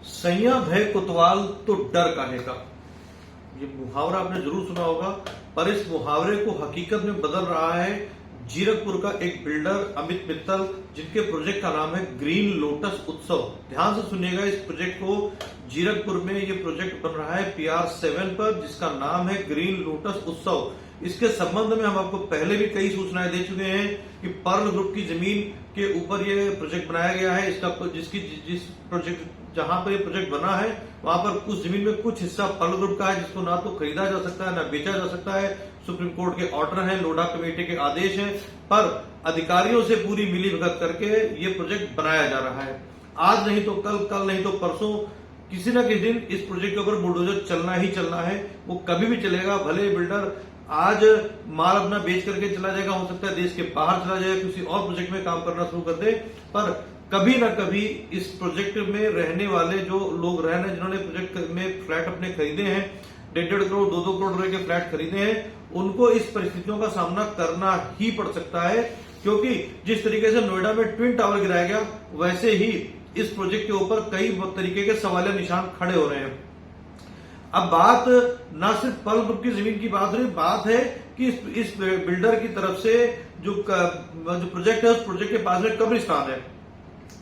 सैया भय कोतवाल तो डर काहे का। ये मुहावरा आपने जरूर सुना होगा, पर इस मुहावरे को हकीकत में बदल रहा है जीरकपुर का एक बिल्डर अमित मित्तल, जिनके प्रोजेक्ट का नाम है ग्रीन लोटस उत्सव। ध्यान से सुनिएगा इस प्रोजेक्ट को। जीरकपुर में ये प्रोजेक्ट बन रहा है PR7 पर, जिसका नाम है ग्रीन लोटस उत्सव। इसके संबंध में हम आपको पहले भी कई सूचनाएं दे चुके हैं कि पर्ल ग्रुप की जमीन के ऊपर ये प्रोजेक्ट बनाया गया है। इसका जिस प्रोजेक्ट जहां पर ये प्रोजेक्ट बना है वहां पर उस जमीन में कुछ हिस्सा पर्ल ग्रुप का है, जिसको ना तो खरीदा जा सकता है ना बेचा जा सकता है। सुप्रीम कोर्ट के ऑर्डर है, लोढ़ा कमेटी के आदेश है, पर अधिकारियों से पूरी मिलीभगत करके ये प्रोजेक्ट बनाया जा रहा है। आज नहीं तो कल, कल नहीं तो परसों, किसी न किसी दिन इस प्रोजेक्ट के ऊपर बुलडोजर चलना ही चलना है। वो कभी भी चलेगा। भले बिल्डर आज माल अपना बेच करके चला जाएगा, हो सकता है देश के बाहर चला जाएगा, किसी और प्रोजेक्ट में काम करना शुरू कर दे, पर कभी ना कभी इस प्रोजेक्ट में रहने वाले जो लोग रह रहे हैं, जिन्होंने प्रोजेक्ट में फ्लैट अपने खरीदे हैं, 1.5 करोड़ 2-2 करोड़ रुपए के फ्लैट खरीदे हैं, उनको इस परिस्थितियों का सामना करना ही पड़ सकता है। क्योंकि जिस तरीके से नोएडा में ट्विन टावर गिराया गया, वैसे ही इस प्रोजेक्ट के ऊपर कई तरीके के सवालिया निशान खड़े हो रहे हैं। अब बात ना सिर्फ पर्ल ग्रुप की जमीन की बात रही, बात है कि इस बिल्डर की तरफ से जो प्रोजेक्ट है, उस प्रोजेक्ट के पास में कब्रिस्तान है।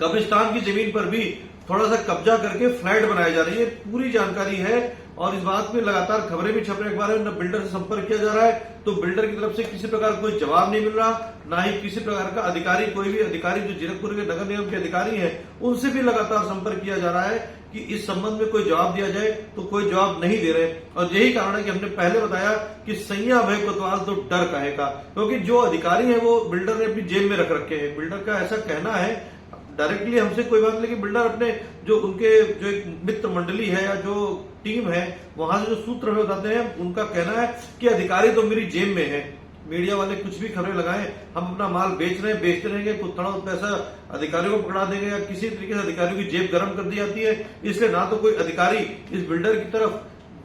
कब्रिस्तान की जमीन पर भी थोड़ा सा कब्जा करके फ्लैट बनाई जा रही है। पूरी जानकारी है और इस बात में लगातार खबरें भी छप रही है अखबार में। न बिल्डर से संपर्क किया जा रहा है तो बिल्डर की तरफ से किसी प्रकार कोई जवाब नहीं मिल रहा, ना ही किसी प्रकार का अधिकारी, कोई भी अधिकारी जो जीरकपुर के नगर निगम के अधिकारी हैं, उनसे भी लगातार संपर्क किया जा रहा है कि इस संबंध में कोई जवाब दिया जाए, तो कोई जवाब नहीं दे रहे। और यही कारण है कि हमने पहले बताया कि सैया भय कोतवाल तो डर काहे का, क्योंकि जो अधिकारी है वो बिल्डर ने अपनी जेब में रख रखे हैं। बिल्डर का ऐसा कहना है, डायरेक्टली हमसे कोई बात नहीं, लेकिन बिल्डर अपने जो एक मित्र मंडली है या जो टीम है, वहां से जो सूत्र हमें बताते हैं, उनका कहना है कि अधिकारी तो मेरी जेब में है। मीडिया वाले कुछ भी खबरें लगाएं, हम अपना माल बेच रहे हैं, बेचते रहेंगे, कुछ थोड़ा पैसा अधिकारियों को पकड़ा देंगे या किसी तरीके से अधिकारियों की जेब गर्म कर दी जाती है। इसलिए ना तो कोई अधिकारी इस बिल्डर की तरफ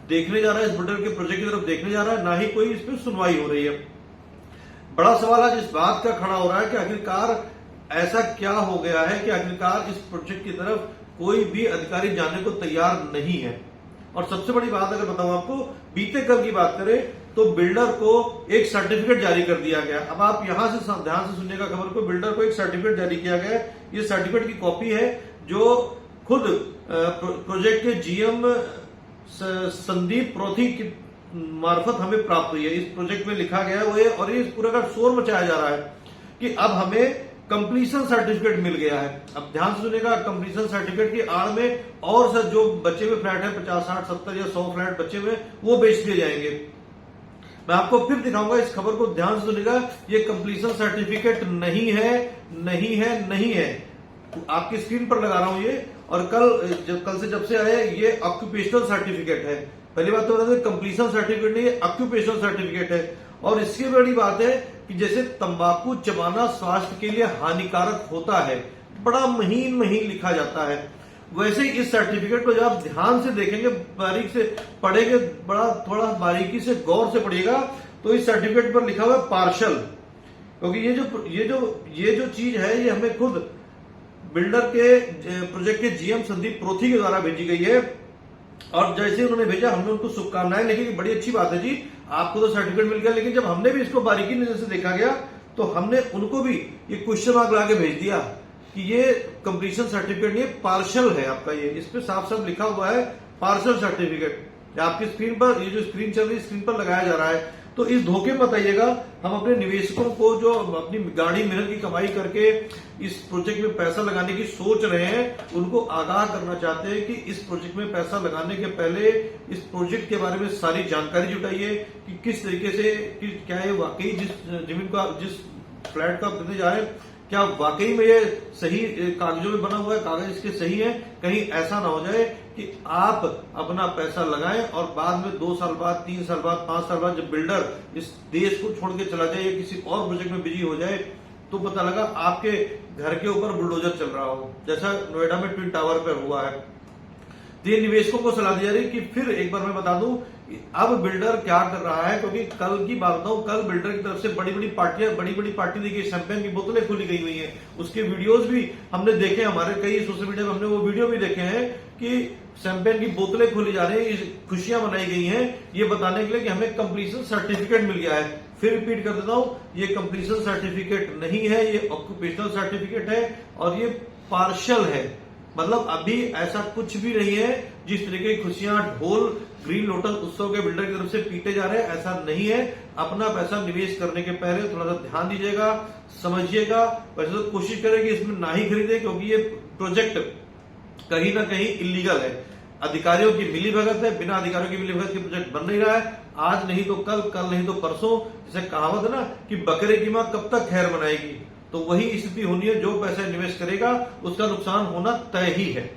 देखने जा रहा है, इस बिल्डर के प्रोजेक्ट की तरफ देखने जा रहा है, ना ही कोई इस पर सुनवाई हो रही है। बड़ा सवाल आज इस बात का खड़ा हो रहा है कि आखिरकार ऐसा क्या हो गया है कि आखिरकार इस प्रोजेक्ट की तरफ कोई भी अधिकारी जाने को तैयार नहीं है। और सबसे बड़ी बात अगर बताऊं आपको, बीते कल की बात करें तो बिल्डर को एक सर्टिफिकेट जारी कर दिया गया। अब आप यहां से ध्यान से सुनिएगा खबर को। बिल्डर को एक सर्टिफिकेट जारी किया गया। ये सर्टिफिकेट की कॉपी है जो खुद प्रोजेक्ट के GM संदीप प्रोथी की मार्फत हमें प्राप्त हुई है। इस प्रोजेक्ट में लिखा गया है वो ये, और ये पूरा का शोर मचाया जा रहा है कि अब हमें कंप्लीशन सर्टिफिकेट मिल गया है। अब ध्यान से सुनिएगा, कंप्लीशन सर्टिफिकेट की आड़ में और सर जो बचे हुए फ्लैट है, 50, 60, 70 या 100 फ्लैट बचे हुए, वो बेच दिए जाएंगे। मैं आपको फिर दिखाऊंगा, इस खबर को ध्यान से सुनिएगा। ये कंप्लीशन सर्टिफिकेट नहीं है, नहीं है, नहीं है। आपकी स्क्रीन पर लगा रहा हूं ये, और कल से जब से आए, ये ऑक्यूपेशनल सर्टिफिकेट है। पहली बात तो बता दें, कंप्लीशन सर्टिफिकेट नहीं है, ऑक्यूपेशनल सर्टिफिकेट है। और इसकी बड़ी बात है कि जैसे तंबाकू चबाना स्वास्थ्य के लिए हानिकारक होता है, बड़ा महीन महीन लिखा जाता है, वैसे ही इस सर्टिफिकेट को जब आप ध्यान से देखेंगे, बारीक से पढ़ेंगे, बड़ा थोड़ा बारीकी से गौर से पढ़िएगा, तो इस सर्टिफिकेट पर लिखा हुआ है पार्शल। क्योंकि ये जो चीज है, ये हमें खुद बिल्डर के प्रोजेक्ट के GM संदीप प्रोथी के द्वारा भेजी गई है। और जैसे उन्होंने भेजा, हमने उनको शुभकामनाएं लिखी कि बड़ी अच्छी बात है जी, आपको तो सर्टिफिकेट मिल गया। लेकिन जब हमने भी इसको बारीकी नजर से देखा गया, तो हमने उनको भी ये क्वेश्चन मार्क लगा के भेज दिया कि ये कंप्लीशन सर्टिफिकेट नहीं है, पार्शल है आपका। ये इस पे साफ साफ लिखा हुआ है पार्शल सर्टिफिकेट। आपकी स्क्रीन पर, ये जो स्क्रीन चल रही है, स्क्रीन पर लगाया जा रहा है। तो इस धोखे में बताइएगा, हम अपने निवेशकों को जो अपनी गाड़ी मेहनत की कमाई करके इस प्रोजेक्ट में पैसा लगाने की सोच रहे हैं, उनको आगाह करना चाहते हैं कि इस प्रोजेक्ट में पैसा लगाने के पहले इस प्रोजेक्ट के बारे में सारी जानकारी जुटाइए कि किस तरीके से, क्या ये वाकई जिस जमीन का, जिस फ्लैट का देने जा रहे हैं, क्या वाकई में ये सही कागजों में बना हुआ है, कागज इसके सही है। कहीं ऐसा ना हो जाए कि आप अपना पैसा लगाएं और बाद में 2 साल बाद, 3 साल बाद, 5 साल बाद जब बिल्डर इस देश को छोड़ के चला जाए या किसी और प्रोजेक्ट में बिजी हो जाए, तो पता लगा आपके घर के ऊपर बुलडोजर चल रहा हो, जैसा नोएडा में ट्विन टावर पर हुआ है। तो ये निवेशकों को सलाह दी जा रही है कि फिर एक बार मैं बता दूं अब बिल्डर क्या कर रहा है, क्योंकि कल की बात बताऊं, कल बिल्डर की तरफ से बड़ी बड़ी पार्टी देखिए, शैंपेन की बोतलें खुली गई हुई हैं, उसके वीडियोस भी हमने देखे, हमारे कई सोशल मीडिया में हमने वो वीडियो भी देखे हैं कि शैंपेन की बोतलें खोली जा रही हैं, खुशियां मनाई गई हैं, ये बताने के लिए कि हमें कंप्लीशन सर्टिफिकेट मिल गया है। फिर रिपीट कर देता हूं, ये कंप्लीशन सर्टिफिकेट नहीं है, ये ऑक्यूपेशनल सर्टिफिकेट है और ये पार्शियल है। मतलब अभी ऐसा कुछ भी नहीं है जिस तरीके की खुशियां ढोल ग्रीन लोटस उत्सव के बिल्डर की तरफ से पीटे जा रहे हैं, ऐसा नहीं है। अपना पैसा निवेश करने के पहले थोड़ा सा ध्यान दीजिएगा, समझिएगा। वैसे तो कोशिश करें कि इसमें ना ही खरीदे, क्योंकि ये प्रोजेक्ट कहीं ना कहीं इलीगल है, अधिकारियों की मिलीभगत है, बिना अधिकारियों की मिलीभगत के प्रोजेक्ट बन नहीं रहा है। आज नहीं तो कल, कल नहीं तो परसों, जैसे कहावत है ना कि बकरे की मां कब तक खैर मनाएगी, तो वही स्थिति होनी है। जो पैसा निवेश करेगा उसका नुकसान होना तय ही है।